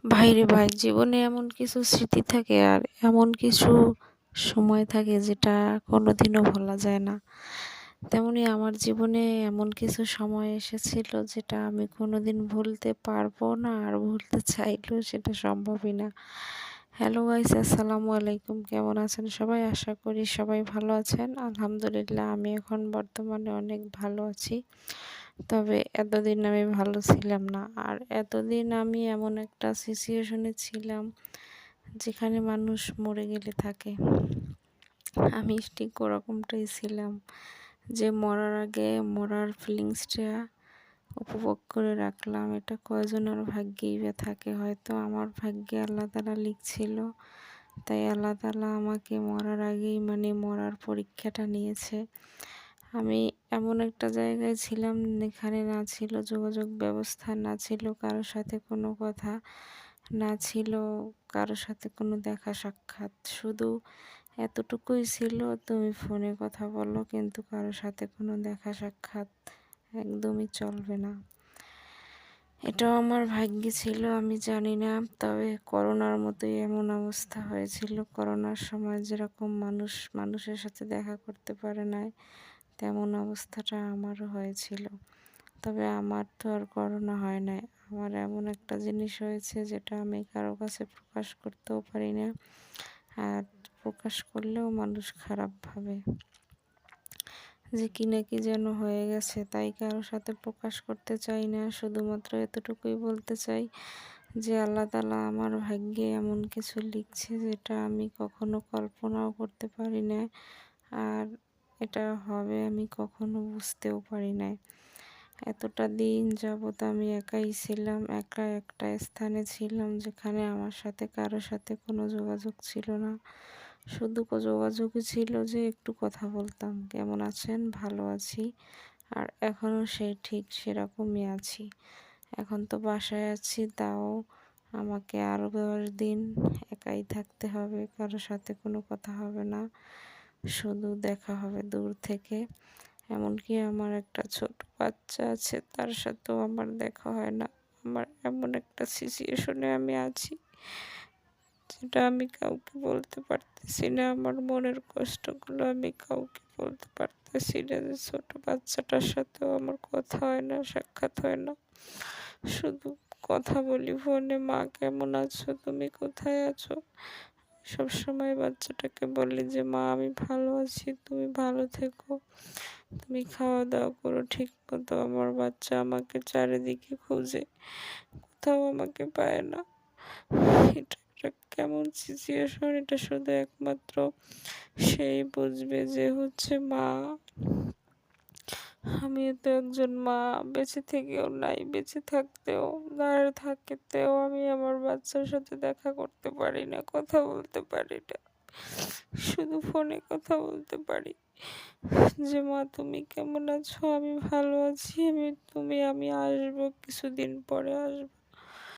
ভাইরে ভাই, জীবনে এমন কিছু স্মৃতি থাকে আর এমন কিছু সময় থাকে যেটা কোনোদিনও ভোলা যায় না। তেমনি আমার জীবনে এমন কিছু সময় এসেছিল যেটা আমি কোনোদিন ভুলতে পারবো না, আর ভুলতে চাইলেও সেটা সম্ভবই না। হ্যালো গাইস, আসসালামু আলাইকুম। কেমন আছেন সবাই? আশা করি সবাই ভালো আছেন। আলহামদুলিল্লাহ, আমি এখন বর্তমানে অনেক ভালো আছি। তবে এতদিন আমি ভালো ছিলাম না। আর এতদিন আমি এমন একটা সিচুয়েশনে ছিলাম যেখানে মানুষ মরে গেলে থাকে। আমি ঠিক ওরকমটাই ছিলাম, যে মরার আগে মরার ফিলিংসটা উপভোগ করে রাখলাম। এটা কয়জনের ভাগ্যেই বা থাকে। হয়তো আমার ভাগ্যে আল্লাহ তাআলা লিখছিল, তাই আল্লাহ তাআলা আমাকে মরার আগেই মরার পরীক্ষাটা নিয়েছে। আমি এমন একটা জায়গায় ছিলাম যেখানে না ছিল যোগাযোগ ব্যবস্থা, না ছিল কারোর সাথে কোনো কথা, না ছিল কারোর সাথে কোনো দেখা সাক্ষাৎ। শুধু এতটুকুই ছিল, তুমি ফোনে কথা বলো, কিন্তু কারোর সাথে কোনো দেখা সাক্ষাৎ একদমই চলবে না। এটাও আমার ভাগ্যে ছিল, আমি জানি না। তবে করোনার মতোই এমন অবস্থা হয়েছিল। করোনার সময় যেরকম মানুষ মানুষের সাথে দেখা করতে পারে নাই, তেমন অবস্থাটা আমারও হয়েছিল। তবে আমার তো আর করোনা হয় নাই। আমার এমন একটা জিনিস হয়েছে যেটা আমি কারো কাছে প্রকাশ করতেও পারি না, আর প্রকাশ করলেও মানুষ খারাপ ভাবে যে কি না কি যেন হয়ে গেছে। তাই কারোর সাথে প্রকাশ করতে চাই না। শুধুমাত্র এতটুকুই বলতে চাই যে আল্লাহ তাআলা আমার ভাগ্যে এমন কিছু লিখছে যেটা আমি কখনো কল্পনাও করতে পারি না, আর এটা হবে আমি কখনো বুঝতেও পারি নাই। এতটা দিন যাবৎ আমি একাই ছিলাম, একা একটা স্থানে ছিলাম যেখানে আমার সাথে কারোর সাথে কোনো যোগাযোগ ছিল না। শুধু যোগাযোগই ছিল যে একটু কথা বলতাম, কেমন আছেন? ভালো আছি। আর এখনও ঠিক সেরকমই আছি। এখন তো বাসায় আছি, তাও আমাকে আরও 10 দিন একাই থাকতে হবে। কারোর সাথে কোনো কথা হবে না, শুধু দেখা হবে দূর থেকে। এমনকি আমার একটা ছোট বাচ্চা আছে, তার সাথেও আমার দেখা হয় না। আমার এমন একটা সিচুয়েশনে আমি আছি যেটা আমি কাউকে বলতে পারতেছি না। আমার মনের কষ্টগুলো আমি কাউকে বলতে পারতেছি না, যে ছোট বাচ্চাটার সাথেও আমার কথা হয় না, সাক্ষাৎ হয় না। শুধু কথা বলি ফোনে, মা কেমন আছো, তুমি কোথায় আছো। সবসময় বাচ্চাটাকে বলি যে মা আমি ভালো আছি, তুমি ভালো থেকো, তুমি খাওয়া দাওয়া করো ঠিক মতো। আমার বাচ্চা আমাকে চারিদিকে খুঁজে, কোথাও আমাকে পায় না। এটা একটা কেমন সিচুয়েশন, এটা শুধু একমাত্র সেই বুঝবে যে হচ্ছে মা। আমিও তো একজন মা, বেঁচে থেকেও নাই, বেঁচে থাকতেও দাঁড়িয়ে থাকতেও আমি আমার বাচ্চার সাথে দেখা করতে পারি না, কথা বলতে পারি না। শুধু ফোনে কথা বলতে পারি যে মা তুমি কেমন আছো, আমি ভালো আছি, আমি আসবো, কিছুদিন পরে আসবো।